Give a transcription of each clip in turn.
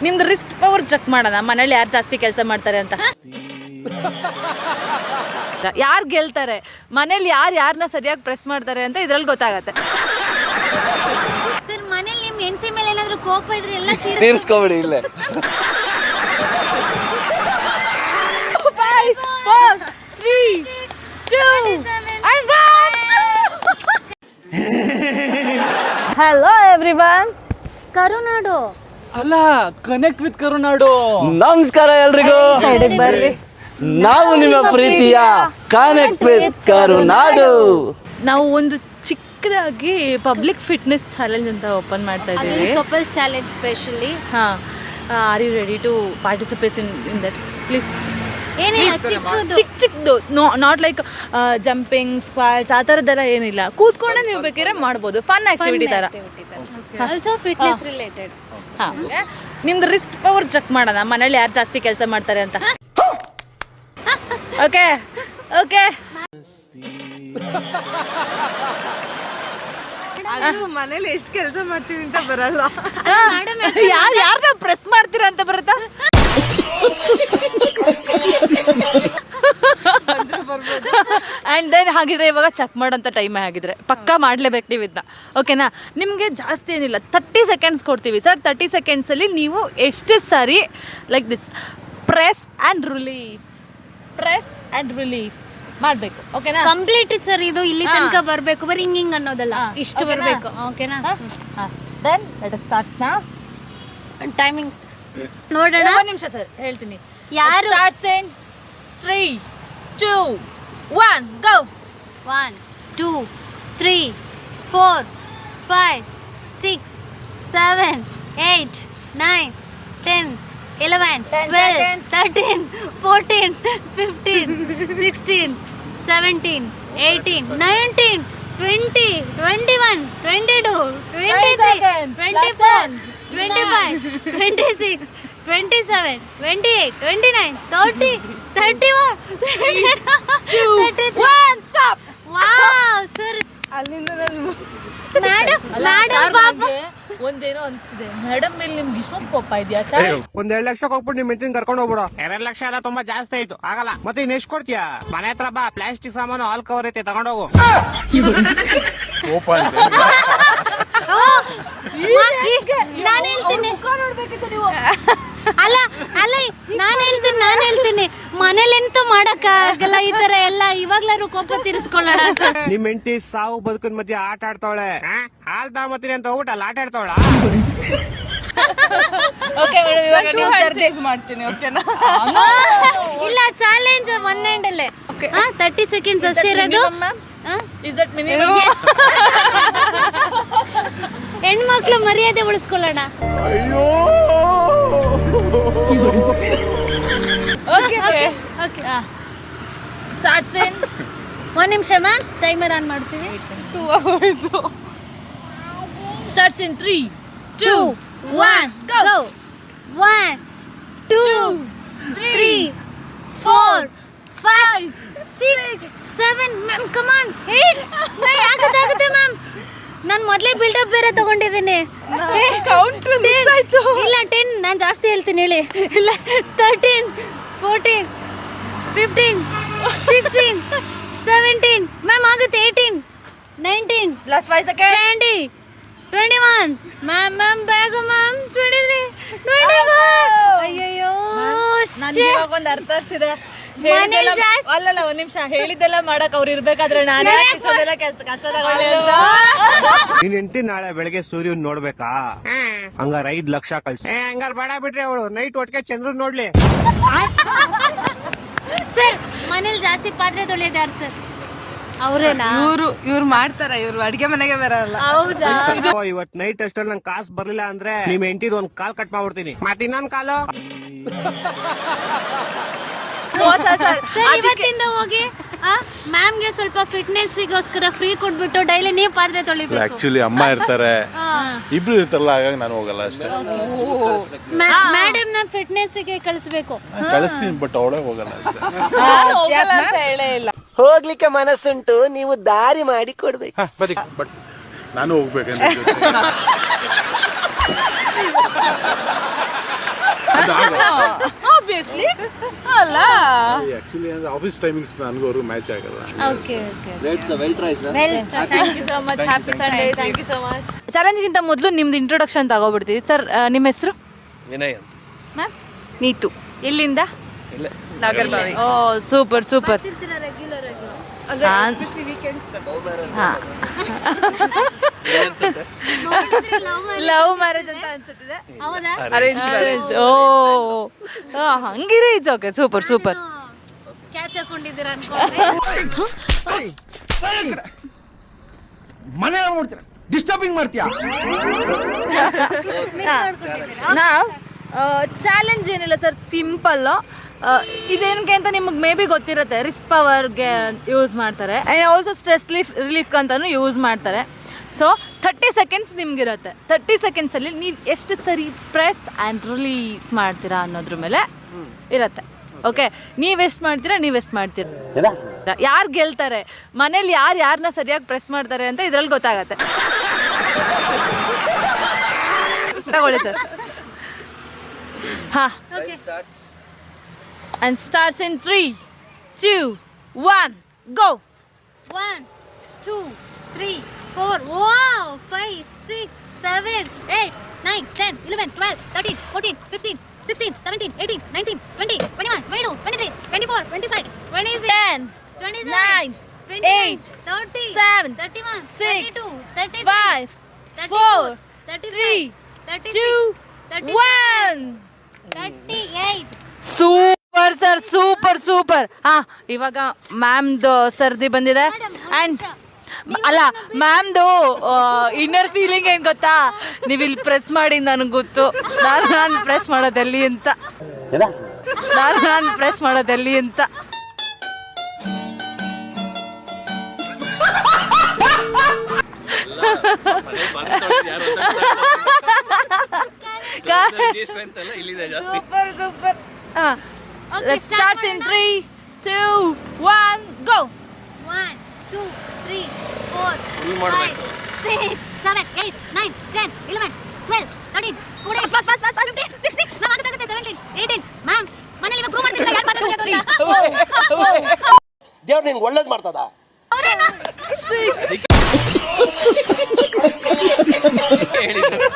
ನಿಮ್ದು wrist power check ಮಾಡೋಣ ಮನೇಲಿ ಯಾರು ಜಾಸ್ತಿ ಕೆಲಸ ಮಾಡ್ತಾರೆ ಅಂತ. ಯಾರು ಗೆಲ್ತಾರೆ ಮನೇಲಿ ಯಾರನ್ನ ಸರಿಯಾಗಿ ಪ್ರೆಸ್ ಮಾಡ್ತಾರೆ ಅಂತ ಇದ್ರಲ್ಲಿ ಗೊತ್ತಾಗತ್ತೆ. ಸರ್ ಮನೇಲಿ ನಿಮ್ ಹೆಂಡತಿ ಮೇಲೆ ಏನಾದ್ರು ಕೋಪ ಇದ್ರೆ ಎಲ್ಲ ತೀರ್ಸ್ಕೊಬಿಡಿ ಇಲ್ಲೇ. 5 4 3 2 and 1. Hello everyone. ಕರುನಾಡು ಅಲ್ಲ ಕನೆಕ್ಟ್ ವಿತ್ ಕರುನಾಡು. ನಮಸ್ಕಾರ ಎಲ್ರಿಗೂ. ಬರ್ರಿ. ನಾವು ನಿಮ್ಮ ಪ್ರೀತಿಯ ಕನೆಕ್ಟ್ ವಿತ್ ಕರುನಾಡು. ನಾವು ಒಂದು ಚಿಕ್ಕದಾಗಿ ಪಬ್ಲಿಕ್ ಫಿಟ್ನೆಸ್ ಚಾಲೆಂಜ್ ಅಂತ ಓಪನ್ ಮಾಡ್ತಾ ಇದ್ದೀವಿ. Couples challenge specially. ಹಾಂ, are you ready to participate in that please? ಏನಿಲ್ಲ ಚಿಕ್ಕದು ಚಿಕ್ಕದು, ನಾಟ್ ಲೈಕ್ ಜಂಪಿಂಗ್, ಸ್ಕ್ವಾಟ್ಸ್ ಆ ಥರದ್ದೆಲ್ಲ ಏನಿಲ್ಲ. ಕೂತ್ಕೊಂಡೆ ನೀವು ಬೇಕಾದ್ರೆ ಮಾಡ್ಬೋದು, ಫನ್ ಆಕ್ಟಿವಿಟಿ ಥರ. Also fitness related. ಹಾಂ, ನಿಮ್ದು ರಿಸ್ಟ್ ಪವರ್ ಚೆಕ್ ಮಾಡೋಣ ಮನೇಲಿ ಯಾರು ಜಾಸ್ತಿ ಕೆಲಸ ಮಾಡ್ತಾರೆ ಅಂತ. Okay okay. ಮನೇಲಿ ಎಷ್ಟು ಕೆಲಸ ಮಾಡ್ತೀವಿ ಅಂತ ಬರಲ್ಲ. ಯಾರನ್ನ ಪ್ರೆಸ್ ಮಾಡ್ತೀರಾ ಅಂತ ಬರುತ್ತಾ? ಆ್ಯಂಡ್ ದೆನ್ ಹಾಗಿದ್ರೆ ಇವಾಗ ಚೆಕ್ ಮಾಡೋಂಥ ಟೈಮೇ ಆಗಿದ್ರೆ ಪಕ್ಕ ಮಾಡಲೇಬೇಕು ನೀವು ಇದನ್ನ. ಓಕೆನಾ? ನಿಮಗೆ ಜಾಸ್ತಿ ಏನಿಲ್ಲ, 30 ಸೆಕೆಂಡ್ಸ್ ಕೊಡ್ತೀವಿ ಸರ್. 30 ಸೆಕೆಂಡ್ಸಲ್ಲಿ ನೀವು ಎಷ್ಟು ಸಾರಿ like this press and relief ಮಾಡಬೇಕು. ಓಕೆನಾ? ಕಂಪ್ಲೀಟ್ ಸರ್, ಇದು ಇಲ್ಲಿ ತನಕ ಬರಬೇಕು, ಬರೀ ಹಿಂಗ್ ಅನ್ನೋದಲ್ಲ, ಇಷ್ಟು ಬರಬೇಕು. ಓಕೆನಾ? Then let us start now. Timings ನೋಡೋಣ. ಒಂದು ನಿಮಿಷ ಸರ್, ಹೇಳ್ತೀನಿ. ಯಾರು starts in 3 2 1 go. 1 2 3 4 5 6 7 8 9 10 11 12 13 14 15 16 17 18 19 20 21 22 23 24 25 26 27 28 29 30 31 1 stop. Wow sir. ಅಲ್ಲಿಂದ ಮೇಡಮ್ ಪಾಪ ಒಂದೇನೋ ಅನಿಸ್ತಿದೆ, ಮೇಡಮ್ ಮೇಲೆ ನಿಮ್ಗೆ ಇಷ್ಟೊಂದು ಕೋಪ ಇದೆಯಾ ಸರ್? ಒಂದ್ 2 ಲಕ್ಷ ಹೋಗ್ಬಿಟ್ಟು ನಿಮ್ ಮೆಂಟಿನ ಕರ್ಕೊಂಡು ಹೋಗ್ಬಿಡ. 2 ಲಕ್ಷ ಎಲ್ಲ ತುಂಬಾ ಜಾಸ್ತಿ ಆಯ್ತು, ಆಗಲ್ಲ. ಮತ್ತೆ ಇನ್ ಎಷ್ಟು ಕೊಡ್ತೀಯಾ? ಮನೆ ಹತ್ರ ಬಾ, ಪ್ಲಾಸ್ಟಿಕ್ ಸಾಮಾನು ಹಾಲ್ ಕವರ್ ಐತೆ, ತಗೊಂಡೋಗು. ನಾನು ಹೇಳ್ತೀನಿ. ಅಲ್ಲ ಅಲ್ಲ ನಾನು ಹೇಳ್ತೀನಿ ಮನೇಲೆಂತೂ ಮಾಡಕ್ಕಾಗಲ್ಲ ಈ ತರ ಎಲ್ಲ. ಇವಾಗ್ಲಾರು ಕೋಪ ತೀರಿಸ್ಕೊಳ್ಳೋಣ. ನಿಮ್ ಮೆಂಟಿ ಸಾವು ಬದುಕಿನ ಮಧ್ಯೆ ಆಟ ಆಡ್ತಾವಳೆ. ಹಾಲ್ ತಗೊಂಬತ್ತೀನಿ ಅಂತ ಹೋಗ್ಬಿಟ್ಟು ಅಲ್ಲಿ ಆಟ ಆಡ್ತಾವಳ. ಓಕೆ ಮೇಡಮ್, ಇವಾಗ ನೀವು ಚೇಂಜ್ ಮಾಡ್ತೀನಿ. ಓಕೆನಾ? ಇಲ್ಲ, ಚಾಲೆಂಜ್ ಒನ್ ಹ್ಯಾಂಡ್ ಅಲ್ಲೇ 30 ಸೆಕೆಂಡ್ಸ್ ಅಷ್ಟೇ ಇರೋದು. Is that minimum? ಹೆಣ್ಮಕ್ಳು ಮರ್ಯಾದೆ ಉಳಿಸ್ಕೊಳ್ಳೋಣ. ಓಕೆ ಓಕೆ ಸ್ಟಾರ್ಟ್ಸ್ ಇನ್ 1 ನಿಮಿಷ ಮ್ಯಾಮ್, ಟೈಮರ್ ಆನ್ ಮಾಡ್ತೀವಿ. Starts in 3 2 1 go. 1 2 3 4 5 6 7 ma'am come on 8 ಆಗುತ್ತೆ ಮ್ಯಾಮ್. ನಾನು ಮೊದಲೇ ಬಿಲ್ಡಪ್ ಬೇರೆ ತಗೊಂಡಿದ್ದೀನಿ. ಕೌಂಟರ್ ಮಿಸ್ ಆಯ್ತು. ಇಲ್ಲ 10, ನಾನು ಜಾಸ್ತಿ ಹೇಳ್ತೀನಿ ಹೇಳಿ. ಇಲ್ಲ 13 14 15 16 17 ಮ್ಯಾಮ್ ಆಗುತ್ತೆ. 18 19 ಲಾಸ್ಟ್ 5 ಸೆಕೆಂಡ್ 20 21 ಮ್ಯಾಮ್ ಬೇಗ ಮ್ಯಾಮ್ 23 24 ಅಯ್ಯಯ್ಯೋ ನನಗೆ ಇವಾಗ ಒಂದು ಅರ್ಥ ಆಗ್ತಿದೆ. ಮನೇಲಿ ಜಾಸ್ತಿ ಅಲ್ಲಲ್ಲ, ಒಂದ್ ನಿಮಿಷ, ಹೇಳಿದ್ದೆಲ್ಲ ಮಾಡಕ್ ಅವ್ರು ಇರ್ಬೇಕಾದ್ರೆ ನಾನು ಇಷ್ಟೊಂದೆಲ್ಲ ಕಷ್ಟ ತಗೊಳ್ಳಿ ಅಂತ. ನಿನ್ ಹೆಂಡತಿ ನಾಳೆ ಬೆಳಗ್ಗೆ ಸೂರ್ಯನ್ ನೋಡ್ಬೇಕಾ? ಹಂಗಾರ 5 ಲಕ್ಷ ಕಳ್ಸಿ. ಹಂಗಾರ ಬೇಡ ಬಿಟ್ರೆ ಅವಳು ನೈಟ್ ಒಟ್ಟಿಗೆ ಚಂದ್ರನ್ ನೋಡ್ಲಿ. ಸರ್ ಮನೇಲಿ ಜಾಸ್ತಿ ಪಾತ್ರೆ ತೊಳೆಯೋದು ಯಾರು ಸರ್? ಅವ್ರೇನಾ? ಇವ್ರು ಮಾಡ್ತಾರ, ಇವ್ರು ಅಡಿಗೆ ಮನೆಗೆ ಬರಲ್ಲ. ಹೌದಾ? ಇವತ್ ನೈಟ್ ಅಷ್ಟಲ್ಲಿ ನಂಗೆ ಕಾಸು ಬರ್ಲಿಲ್ಲ ಅಂದ್ರೆ ನಿಮ್ ಹೆಂಡತಿದ್ ಒಂದ್ ಕಾಲ್ ಕಟ್ ಮಾಡ್ಬಿಡ್ತೀನಿ. ಮತ್ತೆ ಇನ್ನೊಂದ್ ಕಾಲು ಸರ್ ಇವತ್ತಿಂದ ಹೋಗಿ ಮ್ಯಾಮ್ಗೆ ಸ್ವಲ್ಪ ಫಿಟ್ನೆಸ್ಗೋಸ್ಕರ ಫ್ರೀ ಕೊಟ್ಬಿಟ್ಟು ಡೈಲಿ ನೀವು ಪಾತ್ರೆ ತೊಳಿಬೇಕು. ಆಕ್ಚುಲಿ ಅಮ್ಮ ಇರ್ತಾರೆ, ಇಬ್ರು ಇರ್ತಾರಲ್ಲ, ಹಾಗಾಗಿ ನಾನು ಹೋಗಲ್ಲ ಅಷ್ಟೇ. ಮೇಡಮ್ ನ ಫಿಟ್ನೆಸ್ಗೆ ಕಳಿಸ್ಬೇಕು. ಕಳಿಸ್ತೀನಿ, ಬಟ್ ಅವಳೇ ಹೋಗಲ್ಲ ಅಷ್ಟೇ. ಹೋಗಲ್ಲ ಅಂತ ಹೇಳೇ ಇಲ್ಲ. ಹೋಗ್ಲಿಕ್ಕೆ ಮನಸ್ಸುಂಟು, ನೀವು ದಾರಿ ಮಾಡಿ ಕೊಡ್ಬೇಕು. ಬಟ್ ನಾನು ಹೋಗ್ಬೇಕಂತ ಆಬ್ವಿಯಸ್ಲಿ ಅಲ್ಲ. ಆಕ್ಚುಲಿ ಅಂದ್ರೆ ಆಫೀಸ್ ಟೈಮಿಂಗ್ಸ್ ನನಗೂ ಅವರು ಮ್ಯಾಚ್ ಆಗಲ್ಲ. Okay okay well try sir. Thank you so much. Happy Sunday. Thank you so much. ಚಾಲೆಂಜ್ಗಿಂತ ಮೊದಲು ನಿಮ್ದು ಇಂಟ್ರೊಡಕ್ಷನ್ ತಗೋಬಿಡ್ತೀವಿ ಸರ್. ನಿಮ್ಮ ಹೆಸರು? ವಿನಯ್ ಅಂತ. ಮ್ಯಾಮ್ ನೀತು ಎಲ್ಲಿಂದ? Nagarbhavi. Oh super super. Regular ಆಗಿ ಎಸ್ಪೆಷಲಿ ವೀಕೆಂಡ್ಸ್ ಹಾಂ ಲವ್ ಮ್ಯಾರೇಜ್ ಅಂತ ಅನ್ಸುತ್ತಿದೆ. ಹೌದಾ? ಅರೇಂಜ್ ಓ ಹಂಗಿರಿ it's okay. Super super. Catch ಹಾಕೊಂಡಿದ್ದೀರಾ ಅನ್ಕೊಂಡ್ವಿ. ಮನೆ ನೋಡ್ತೀರಾ ಡಿಸ್ಟರ್ಬಿಂಗ್ ಮಾಡ್ತೀಯಾ? ನಾವು ಚಾಲೆಂಜ್ ಏನಿಲ್ಲ ಸರ್, ಸಿಂಪಲ್ಲು. ಇದೇನಕ್ಕೆ ಅಂತ ನಿಮಗೆ ಮೇ ಬಿ ಗೊತ್ತಿರುತ್ತೆ. ರಿಸ್ಟ್ ಪವರ್ಗೆ ಯೂಸ್ ಮಾಡ್ತಾರೆ, ಆ್ಯಂಡ್ ಆಲ್ಸೋ ಸ್ಟ್ರೆಸ್ ರಿಲೀಫ್ ಅಂತಲೂ ಯೂಸ್ ಮಾಡ್ತಾರೆ. ಸೊ 30 ಸೆಕೆಂಡ್ಸ್ ನಿಮ್ಗಿರುತ್ತೆ. 30 ಸೆಕೆಂಡ್ಸಲ್ಲಿ ನೀವು ಎಷ್ಟು ಸರಿ ಪ್ರೆಸ್ ಆ್ಯಂಡ್ ರಿಲೀಫ್ ಮಾಡ್ತೀರಾ ಅನ್ನೋದ್ರ ಮೇಲೆ ಇರುತ್ತೆ. ಓಕೆ, ನೀವೆಷ್ಟು ಮಾಡ್ತೀರಾ, ನೀವೆಷ್ಟು ಮಾಡ್ತೀರಾ, ಯಾರು ಗೆಲ್ತಾರೆ, ಮನೇಲಿ ಯಾರನ್ನ ಸರಿಯಾಗಿ ಪ್ರೆಸ್ ಮಾಡ್ತಾರೆ ಅಂತ ಇದ್ರಲ್ಲಿ ಗೊತ್ತಾಗತ್ತೆ. ತಗೊಳ್ಳಿ ಸರ್. ಹಾಂ, and starts in 3, 2, 1, go. 1, 2, 3, 4. Wow! 5, 6, 7, 8, 9, 10, 11, 12, 13, 14, 15, 16, 17, 18, 19, 20, 21, 22, 23, 24, 25, 26, 10, 27, 9, 28, 30, 7, 31, 6, 32, 33, 5, 34, 3, 35, 2, 36, 1. 38. Super sir, super super. ಹಾಂ, ಇವಾಗ ಮ್ಯಾಮ್ದು ಸರ್ದಿ ಬಂದಿದೆ. ಆ್ಯಂಡ್ ಅಲ್ಲ, ಮ್ಯಾಮ್ದು ಇನ್ನರ್ ಫೀಲಿಂಗ್ ಏನು ಗೊತ್ತಾ, ನೀವು ಇಲ್ಲಿ ಪ್ರೆಸ್ ಮಾಡಿ ನನಗೆ ಗೊತ್ತು. ನಾನು ಪ್ರೆಸ್ ಮಾಡೋದೆಲ್ಲಿ ಅಂತ, ನಾನು ಪ್ರೆಸ್ ಮಾಡೋದೆಲ್ಲಿ ಅಂತ. Super super. ಹಾಂ, Okay, starts in 3, 2, 1, go. 1, 2, 3, 4, 5, 6, 7, 8, 9, 10, 11, 12, 13, 14, 15, 16, ma'am ಆಗುತ್ತೆ 17, 18. ಮ್ಯಾಮ್ ಮನೇಲಿ ಇವಾಗ ಪ್ರೂವ್ ಮಾಡ್ತಿದ್ರೆ ಯಾರು ಮಾತಾಡ್ತಿದ್ದಾರೆ ಅಂತ. ದೇವ್ರು ನಿಂಗೆ ಒಳ್ಳೇದು ಮಾಡ್ತದ. ಅವರೇನಾ?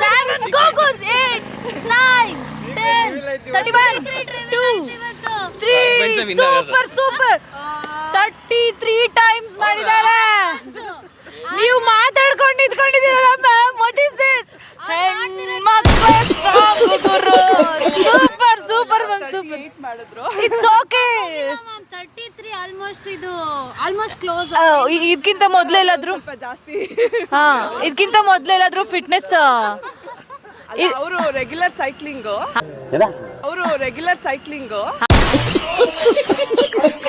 7, go, 8, 9, 10, 31, 2, 3. Super super. 33 ಟೈಮ್ಸ್ ಮಾಡಿದ್ದಾರೆ. ನೀವು ಮಾತಾಡ್ಕೊಂಡು ನಿಂತ್ಕೊಂಡಿದ್ದೀರಲ್ಲ ಮ್ಯಾಮ್, ವಾಟ್ ಇಸ್ ದಿಸ್? ಹೆಣ್ಮಕ್ಳು ಸ್ಟ್ರಾಂಗ್ ಗುರು. Super super ma'am, super. ಮಾಡಿದ್ರು. It's okay. ಮ್ಯಾಮ್ 33 ಆಲ್ಮೋಸ್ಟ್ ಇದು ಆಲ್ಮೋಸ್ಟ್ ಕ್ಲೋಸ್. ಇದಕ್ಕಿಂತ ಮೊದಲೆಲ್ಲಾದ್ರೂ ಸ್ವಲ್ಪ ಜಾಸ್ತಿ. ಹಾಂ, ಇದಕ್ಕಿಂತ ಮೊದಲೆಲ್ಲಾದ್ರೂ ಫಿಟ್ನೆಸ್ ಅವರು ರೆಗ್ಯುಲರ್ ಸೈಕ್ಲಿಂಗು.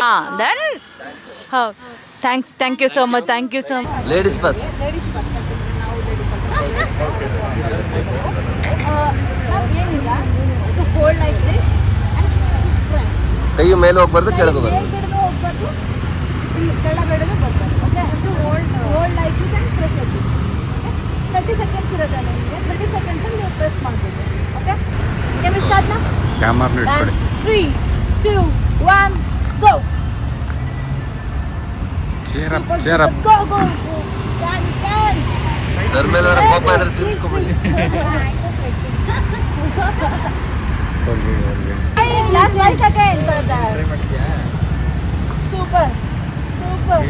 ಹಾಂ, then how thank you so much. Thank you so much. Ladies first. ಏನಿಲ್ಲ, ಹೋಲ್ಡ್ ಲೈಕ್ ದಿಸ್ ಕೈ ಮೇಲೆ ಹೋಗ್ಬಾರ್ದು, ಕೆಳಗೆ ಹೋಗ್ಬಾರ್ದು. ಕೆಳಗಡೆ ಹೋಗ್ಬಾರ್ದು, ಇಲ್ಲಿ ಕೆಳಗಡೆ ಬರ್ಬಾರ್ದು. Okay, hold like this and press like this. 30 seconds ಇರುತ್ತೆ ನಿಮಗೆ. 30 ಸೆಕೆಂಡ್ಸಲ್ಲಿ ನೀವು ಪ್ರೆಸ್ ಮಾಡಬೇಕು. ಓಕೆ, ನೀವು ಸ್ಟಾರ್ಟ್ ನಾ. ಕ್ಯಾಮರಾ ಇಟ್ಕೊಳ್ಳಿ. 3, 2, 1, go. Cheer up. Go, go, go. 1, 10. Sir ಮೇಲೆ ಕೋಪ ಇದ್ರೆ ತಿನ್ಸ್ಕೊಬಿಡಿ. Last 5 seconds. Super. Super.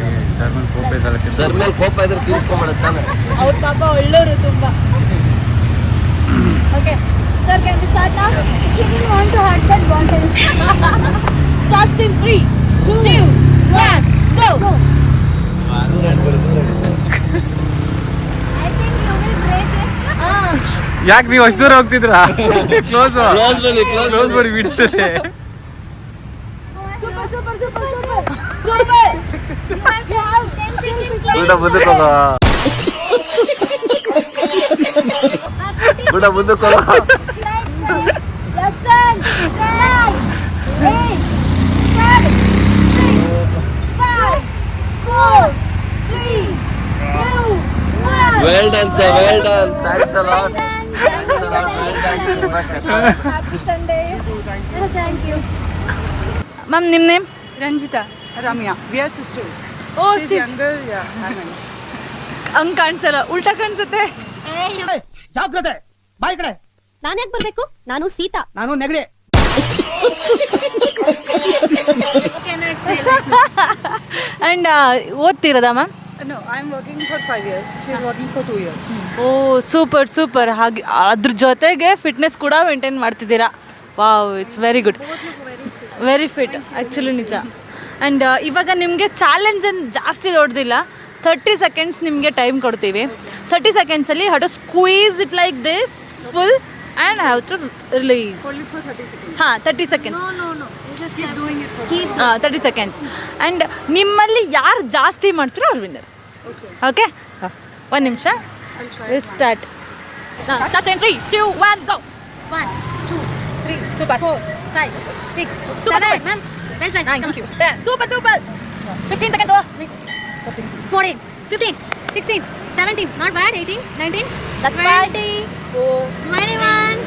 Sir ಮೇಲೆ ಕೋಪ ಇದ್ರೆ ತಿನ್ಸ್ಕೊಂಬಿಡುತ್ತಾನೆ. ಅವ್ರ ಪಾಪ ಒಳ್ಳೆಯವರು ತುಂಬ. Okay. Sir, can we start now? If you want to hurt that bottle. Starts in 3, 2, 1, go. I think you will break it. ಯಾಕೆ ನೀವು ಅಷ್ಟು ದೂರ ಹೋಗ್ತಿದ್ರಾ? ಕ್ಲೋಸ್ ಕ್ಲೋಸ್ ಮಾಡಿ ಬಿಡ್ತಾರೆ. Super, super, super, super. Super. You have 10 seconds left. ಗುಡ ಮುಂದಕ್ಕೆ ಹೋಗ. ಗುಡ ಮುಂದಕ್ಕೆ ಹೋಗ. Less than 10, 8, 7, 6, 5, 4, 3, 2, 1. Well done sir, well done. Thanks a lot. Thanks a lot. Well done. Ma'am ನಿಮ್ಮ name? Ranjitha, Ramya, we are sisters. Oh younger, ಹಂಗೆ ಕಾಣಿಸಲ್ಲ, ಉಲ್ಟಾ ಕಾಣಿಸುತ್ತೆ. ಜಾಗ್ರತೆ, ಬಾಯ್ ಕಡೆ. ನಾನು ಯಾಕೆ ಬರ್ಬೇಕು? ನಾನು ಸೀತಾ. ನಾನು ನೆಗಡಿ. ಆ್ಯಂಡ್ ಓದ್ತಿರೋದಾ ma'am? No, I'm working for 5 years. She's working for 2 years. Oh super super. ಹಾಗೆ ಅದ್ರ ಜೊತೆಗೆ ಫಿಟ್ನೆಸ್ ಕೂಡ ಮೇಂಟೈನ್ ಮಾಡ್ತಿದ್ದೀರಾ. Wow, it's very good, very fit actually ನಿಜ. ಆ್ಯಂಡ್ ಇವಾಗ ನಿಮಗೆ ಚಾಲೆಂಜ್ ಏನು ಜಾಸ್ತಿ ದೊಡ್ಡದಿಲ್ಲ. 30 ಸೆಕೆಂಡ್ಸ್ ನಿಮಗೆ ಟೈಮ್ ಕೊಡ್ತೀವಿ. 30 ಸೆಕೆಂಡ್ಸಲ್ಲಿ how to squeeze it like this full and have to release. Only for 30 seconds. ಹಾಂ, 30 seconds. No. You just keep doing it for 30 seconds. And ನಿಮ್ಮಲ್ಲಿ ಯಾರು ಜಾಸ್ತಿ ಮಾಡ್ತೀರೋ ಅವ್ರು ವಿನ್ನರ್. ಓಕೆ, ಒಂದು ನಿಮಿಷ. Start. Start in 3, 2, 1, go. 1, 2, 3, Super. 4, 5, 6, Super, 7. super. Ma'am, well tried. Come on. 10. Super. 15 seconds. Wait. 14, 15, 16, 17. Not bad. 18, 19, That's 20, 4, 21,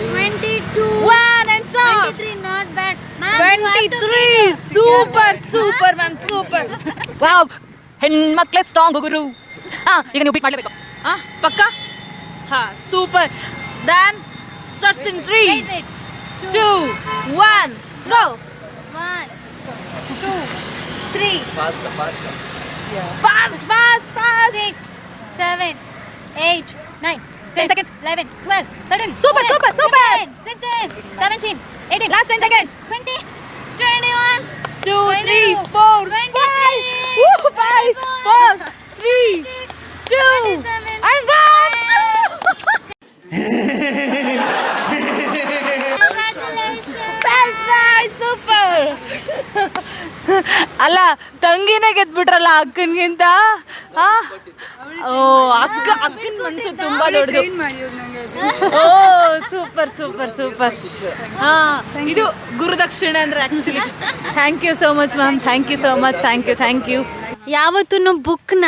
22, 1 and stop. 23. Not bad. Ma'am, you have to 23. finish. Super ma'am, super. Wow, ಹೆಣ್ಮಕ್ಳೇ strong ಗುರು. ಈಗ ನೀವು beat ಮಾಡಲೇಬೇಕು. ಪಕ್ಕ? ಹಾಂ, super. Then starts in 3, Wait. 2, 1, go. 1, 2, 3, fast fast. 6, 7, 8, 9, 10 seconds. 11, 12, 13. Super. 14, 16, 17, 18. Last 10 seconds. 20, 21, 2, 3, 4, 5. 5, 4, 3, 2, 27, and 1. Super. ಅಲ್ಲ, ತಂಗಿನೇ ಗೆದ್ಬಿಟ್ರಲ್ಲ ಅಕ್ಕನಿಗಿಂತ. ಅಕ್ಕನ ಮನಸ್ಸು ತುಂಬಾ ದೊಡ್ಡದು. Train ಮಾಡಿ ನಂಗೆ. Oh super. ಇದು ಗುರುದಕ್ಷಿಣೆ ಅಂದ್ರೆ actually. Thank you so much ma'am, thank you. ಯಾವತ್ತೂ ಬುಕ್ನ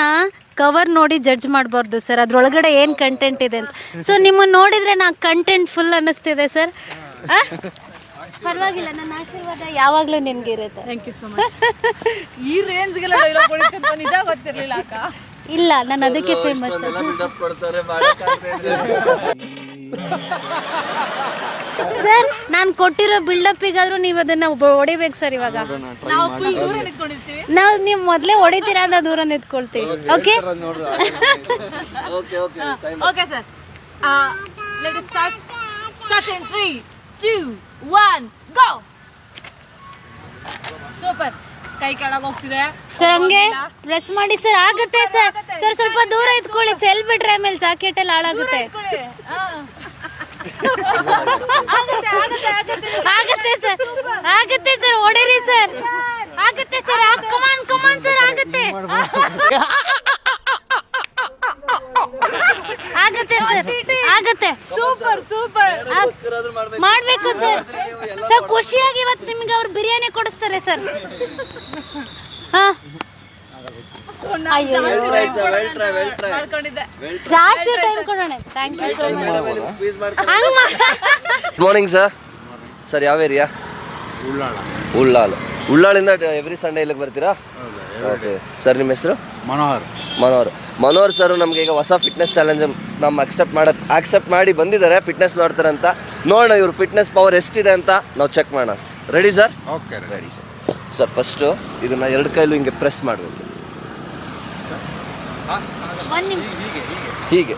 ಕವರ್ ನೋಡಿ ಜಡ್ಜ್ ಮಾಡಬಾರ್ದು ಸರ್, ಅದ್ರೊಳಗಡೆ ಏನು ಕಂಟೆಂಟ್ ಇದೆ ಅಂತ. ಸೊ ನಿಮ್ಮನ್ನು ನೋಡಿದರೆ ನಾ ಕಂಟೆಂಟ್ ಫುಲ್ ಅನ್ನಿಸ್ತಿದೆ ಸರ್. ಪರವಾಗಿಲ್ಲ, ನನ್ನ ಆಶೀರ್ವಾದ ಯಾವಾಗಲೂ ನಿನಗಿರುತ್ತೆ. Thank you so much. ಈ ರೇಂಜ್ಗೆಲ್ಲ ಡೈಲಾಗ್ ಹೊಡಿತಿದ್ದು ನಿಜ ಗೊತ್ತಿರಲಿಲ್ಲ ಅಕ್ಕ. ಇಲ್ಲ, ನಾನು ಅದಕ್ಕೆ ಫೇಮಸ್. ಬಿಲ್ಡಪ್ ಕೊಡ್ತಾರೆ. ಸರ್, ನಾನು ಕೊಟ್ಟಿರೋ ಬಿಲ್ಡಪ್ಪಿಗಾದ್ರೂ ನೀವು ಅದನ್ನ ಹೊಡಿಬೇಕು ಸರ್. ಇವಾಗ ನಾವು ಫುಲ್ ದೂರ ನಿಂತ್ಕೊಂಡಿರ್ತೀವಿ. ನೀವು ಮೊದಲೇ ಹೊಡಿತೀರಾ ಅಂತ ದೂರ ನಿಂತ್ಕೊಳ್ತೀವಿ. Okay okay sir, let us start in 3, 2, 1, go. Super. ಕೈ ಕೆಳಗೆ ಹೋಗ್ತಿದೆ ಸರ್, ಹಂಗೆ ಪ್ರೆಸ್ ಮಾಡಿ ಸರ್. ಆಗುತ್ತೆ ಸರ್. ಸರ್, ಸ್ವಲ್ಪ ದೂರ ಇದ್ಕೊಳ್ಳಿ, ಚೆಲ್ ಬಿಟ್ರೆ ಆಮೇಲೆ ಜಾಕೆಟ್ ಎಲ್ಲ ಹಾಳಾಗುತ್ತೆ. ಆಗುತ್ತೆ ಸರ್, ಹೊಡಿರಿ ಸರ್. ಆಗುತ್ತೆ ಸರ್, ಕಮಾನ್ ಸರ್, ಆಗುತ್ತೆ ಸರ್, ಆಗುತ್ತೆ. ಸೂಪರ್. ಮಾಡ್ಬೇಕು ಸರ್. ಸರ್, ಖುಷಿಯಾಗಿ ಇವತ್ತು ನಿಮ್ಗೆ ಅವ್ರು ಬಿರಿಯಾನಿ ಕೊಡಿಸ್ತಾರೆ ಸರ್. ಹಾ, ಅಯ್ಯೋ, ಮಾಡ್ಕೊಂಡಿದ್ದೆ. ಜಾಸ್ತಿ ಟೈಮ್ ಕೊಡೋಣ. Thank you so much. Good morning sir. ಯಾವ ಏರಿಯಾ? ಉಳ್ಳಾಳಿಂದ ಎವ್ರಿ ಸಂಡೇ ಇಲ್ಲಿಗೆ ಬರ್ತೀರಾ? ಓಕೆ ಸರ್, ನಿಮ್ಮ ಹೆಸರು? ಮನೋಹರ್ ಸರ್ ನಮಗೆ ಈಗ ಹೊಸ ಫಿಟ್ನೆಸ್ ಚಾಲೆಂಜ್ ನಮ್ಮ ಆಕ್ಸೆಪ್ಟ್ ಮಾಡಿ ಬಂದಿದ್ದಾರೆ. ಫಿಟ್ನೆಸ್ ನೋಡ್ತಾರೆ ಅಂತ. ನೋಡೋಣ ಇವ್ರ ಫಿಟ್ನೆಸ್ ಪವರ್ ಎಷ್ಟಿದೆ ಅಂತ ನಾವು ಚೆಕ್ ಮಾಡೋಣ. Ready sir? Okay ready sir. First ಇದನ್ನು 2 ಕೈಲೂ ಹಿಂಗೆ ಪ್ರೆಸ್ ಮಾಡಬೇಕು. ಒಂದು ನಿಮಿಷ ಹೀಗೆ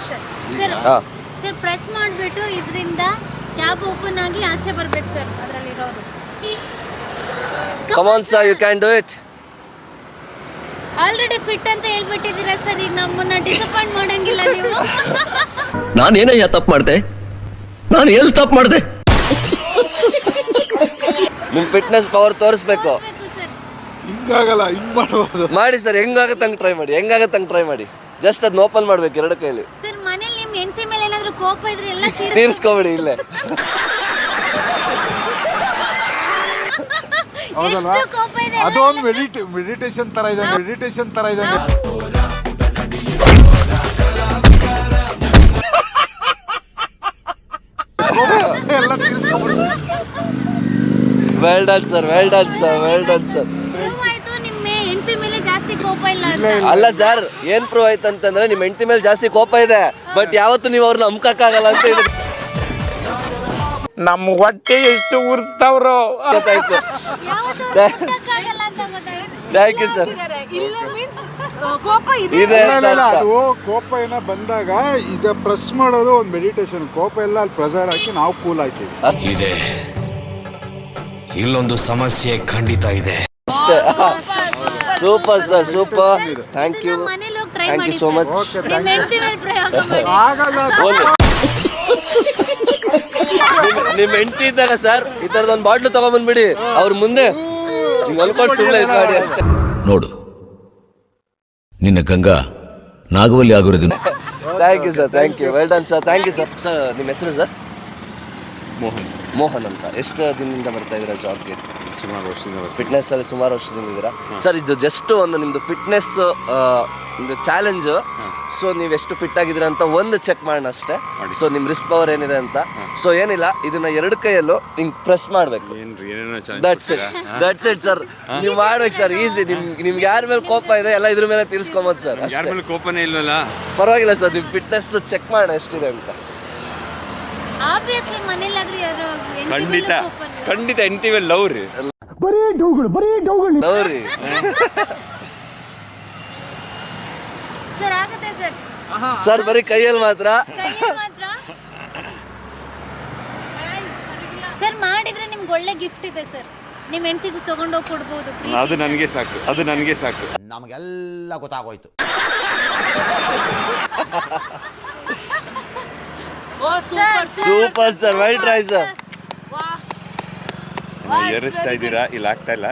ಸರ್. ಸರ್, ಹಾಂ. ಸರ್, ಪ್ರೆಸ್ ಮಾಡಿಬಿಟ್ಟು ಇದರಿಂದ ಕ್ಯಾಬ್ ಓಪನ್ ಆಗಿ ಆಚೆ ಬರ್ಬೇಕು ಸರ್. ಅದರಲ್ಲಿರೋದು. Come on sir, you can do it. Already fit ಅಂತ ಹೇಳ್ಬಿಟ್ಟಿದ್ದೀರಾ ಸರ್. ಈಗ ನಮ್ಮನ್ನ ಡಿಸಪಾಯಿಂಟ್ ಮಾಡಂಗಿಲ್ಲ ನೀವು. ನಾನೇನಯ್ಯ ತಪ್ಪು ಮಾಡಿದೆ? ನಾನು ಎಲ್ಲಿ ತಪ್ಪು ಮಾಡಿದೆ? ನಿಮ್ಮ ಫಿಟ್ನೆಸ್ ಪವರ್ ತೋರಿಸ್ಬೇಕು. ಬೇಕು ಸರ್. ಹಿಂಗಾಗಲ್ಲ, ಹಿಂಗ್ ಮಾಡ್ಬೋದು. ಮಾಡಿ ಸರ್, ಹೆಂಗಾಗತ್ತೆ ಹಂಗೆ ಟ್ರೈ ಮಾಡಿ. ಜಸ್ಟ್ ಅದನ್ನ ಓಪನ್ ಮಾಡ್ಬೇಕು 2 ಕೈಲಿ. ಸರ್, ಮನೇಲಿ ನಿಮ್ಮ ಹೆಂಡತಿ ಮೇಲೆ ಏನಾದರೂ ಕೋಪ ಇದ್ರೆ ಎಲ್ಲ ತೀರ್ಸ್ಕೊಬಿಡಿ ಇಲ್ಲೇ. ಎಷ್ಟು ಕೋಪ ಇದೆ. ಅದೊಂದು ಮೆಡಿಟೇಷನ್ ತರ ಇದೆ. Well done sir, well done sir, well done sir. Prove ಆಯ್ತು ನಿಮ್ಮ ಹೆಂಡತಿ ಮೇಲೆ ಜಾಸ್ತಿ ಕೋಪ ಇಲ್ಲ ಅಂತ. ಅಲ್ಲ ಸರ್, ಏನ್ ಪ್ರೂವ್ ಆಯ್ತು ಅಂತಂದ್ರೆ ನಿಮ್ಮ ಹೆಂಡತಿ ಮೇಲೆ ಜಾಸ್ತಿ ಕೋಪ ಇದೆ, ಬಟ್ ಯಾವತ್ತು ನೀವು ಅವ್ರನ್ನ ಅಮ್ಕಕ್ಕಾಗಲ್ಲ ಅಂತ ಇದೆ. ನಮ್ಮ ಹೊಟ್ಟೆ ಎಷ್ಟು ಉರ್ಸ್ತಾವ್ರೋ. ಗೊತ್ತಾಯ್ತು. ಯಾವತ್ತೂ ಗೊತ್ತಾಗಲ್ಲ ಅಂತ ಗೊತ್ತಾಯ್ತು. Thank you sir. ಇಲ್ಲ ಮೀನ್ಸ್ ಕೋಪ ಇದೆ. ಇದೆ ಅಂತ ಅರ್ಥ. ಅದು ಕೋಪ ಏನೋ ಬಂದಾಗ ಈಗ ಪ್ರೆಸ್ ಮಾಡೋದು ಒಂದು ಮೆಡಿಟೇಷನ್. ಕೋಪ ಎಲ್ಲ ಅಲ್ಲಿ ಪ್ರೆಸರ್ ಹಾಕಿ ನಾವು ಕೂಲ್ ಆಯ್ತೀವಿ. ಇದೆ, ಇಲ್ಲೊಂದು ಸಮಸ್ಯೆ ಖಂಡಿತ ಇದೆ. ಅಷ್ಟೇ. Super sir, super. Thank you, ನಮ್ಮ ಮನೇಲಿ ಹೋಗಿ ಟ್ರೈ ಥ್ಯಾಂಕ್ ಯು ಮಾಡಿ ಸೋ ಮಚ್. ನಿಮ್ಮ ಹೆಂಡತಿ ಮೇಲೆ ಪ್ರಯೋಗ ಮಾಡಿ. ಆಗಲ್ಲ ನಿಮ್ ಹೆಂಡತಿ ಇದ್ದಾಗ ಸರ್ ಈ ತರದೊಂದು ಬಾಟ್ಲು ತಗೊಂಡ್ಬಂದ್ಬಿಡಿ, ಅವ್ರ ಮುಂದೆ ಮಲ್ಕೊಂಡು ಸುಮ್ಮನೆ ಇದು ಮಾಡಿ ಅಷ್ಟೇ. ನೋಡು, ನಿನ್ನ ಗಂಗಾ ನಾಗವಲ್ಲಿ ಆಗಿರೋದು. Thank you sir, thank you, well done sir, thank you sir. Sir ನಿಮ್ಮ ಹೆಸರು ಸರ್? ಮೋಹನ್. ಮೋಹನ್ ಅಂತ. ಎಷ್ಟು ದಿನದಿಂದ ಬರ್ತಾ ಇದ್ದೀರಾ ಜಾಬ್ಗೆ? ಸುಮಾರು ವರ್ಷದಿಂದ ಫಿಟ್ನೆಸ್ ಅಲ್ಲಿ ಸುಮಾರು ವರ್ಷದಿಂದ ಇದ್ದೀರಾ ಸರ್. ಇದು ಜಸ್ಟ್ ಒಂದು ನಿಮ್ದು ಫಿಟ್ನೆಸ್ ಒಂದು ಚಾಲೆಂಜ್. ಸೊ ನೀವು ಎಷ್ಟು ಫಿಟ್ ಆಗಿದ್ದೀರಾ ಅಂತ ಒಂದು ಚೆಕ್ ಮಾಡೋಣ ಅಷ್ಟೇ. ಸೊ ನಿಮ್ಮ ರಿಸ್ಕ್ ಪವರ್ ಏನಿದೆ ಅಂತ. ಸೊ ಏನಿಲ್ಲ, ಇದನ್ನ ಎರಡು ಕೈಯಲ್ಲೂ ಹಿಂಗ್ ಪ್ರೆಸ್ ಮಾಡ್ಬೇಕು. That's it sir. ನೀವು ಮಾಡ್ಬೇಕು ಸರ್, ಈಸಿ. ನಿಮ್ಗೆ ಯಾರ ಮೇಲೆ ಕೋಪ ಇದೆ ಎಲ್ಲ ಇದ್ರ ಮೇಲೆ ತೀರಿಸ್ಕೊಂಬೋದು ಸರ್. ಅಷ್ಟೇ, ಕೋಪನೇ ಇಲ್ವಲ್ಲ. ಪರವಾಗಿಲ್ಲ ಸರ್. ನಿಮ್ಮ ಫಿಟ್ನೆಸ್ ಚೆಕ್ ಮಾಡೋಣ ಎಷ್ಟಿದೆ ಅಂತ. ಆಬ್ವಿಯಸ್ಲಿ ಮನೇಲಾದ್ರೂ ಯಾರು ಖಂಡಿತ ಖಂಡಿತ ಎಂತೀವಿ ಲವ್ ರೀ. ಹೌದ್ರಿ. ಸರ್ ಆಗುತ್ತೆ ಸರ್. ಸರ್ ಬರೀ ಕೈಯಲ್ಲಿ ಮಾತ್ರ. ಕೈಯಲ್ಲಿ ಮಾತ್ರ. ಸರ್ ಮಾಡಿದ್ರೆ ನಿಮ್ಗೆ ಒಳ್ಳೆ ಗಿಫ್ಟ್ ಇದೆ ಸರ್. ನಿಮ್ಮ ಹೆಂಡತಿಗೂ ತಗೊಂಡೋಗಿ ಕೊಡ್ಬೋದು. ಅದು ನನಗೆ ಸಾಕು, ಅದು ನನಗೆ ಸಾಕು. ನಮಗೆಲ್ಲ ಗೊತ್ತಾಗೋಯ್ತು. Super sir, well try sir. ಏರಿಸ್ತಾ ಇದ್ದೀರಾ, ಇಲ್ಲ ಆಗ್ತಾ ಇಲ್ಲ.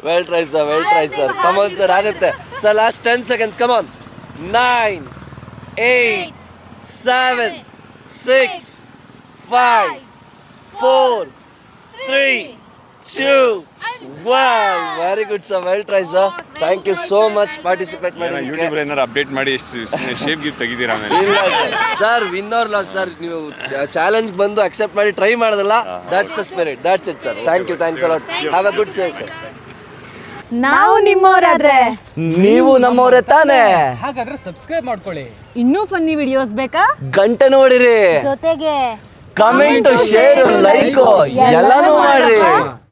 Well try sir, well try sir. Come on sir, ಆಗುತ್ತೆ sir. Last 10 seconds. Come on. 9 8 7 6 5 4 3 2 1. Very good sir, well try sir. Thank you so much participate ಮಾಡಿ. ಯೂಟ್ಯೂಬ್ ಏನಾರು ಅಪ್ಡೇಟ್ ಮಾಡಿ ಎಷ್ಟು ಶೇಪ್ ಗಿಫ್ಟ್ ತೆಗಿದ್ದೀರಾ ಆಮೇಲೆ? ಇಲ್ಲ sir, win or lose sir. ನೀವು challenge ಬಂದು ಅಕ್ಸೆಪ್ಟ್ ಮಾಡಿ ಟ್ರೈ ಮಾಡೋದಲ್ಲ, that's the spirit. That's it sir. Thank you, thanks a lot. Have a good day sir. ನಾವು ನಿಮ್ಮವರಾದ್ರೆ ನೀವು ನಮ್ಮವರೇ ತಾನೇ. ಹಾಗಾದ್ರೆ ಸಬ್ಸ್ಕ್ರೈಬ್ ಮಾಡ್ಕೊಳ್ಳಿ. ಇನ್ನೂ ಫನ್ನಿ ವಿಡಿಯೋಸ್ ಬೇಕಾ? ಗಂಟೆ ನೋಡಿರಿ, ಜೊತೆಗೆ ಕಮೆಂಟ್, ಶೇರ್, ಲೈಕ್ ಎಲ್ಲಾನು ಮಾಡ್ರಿ.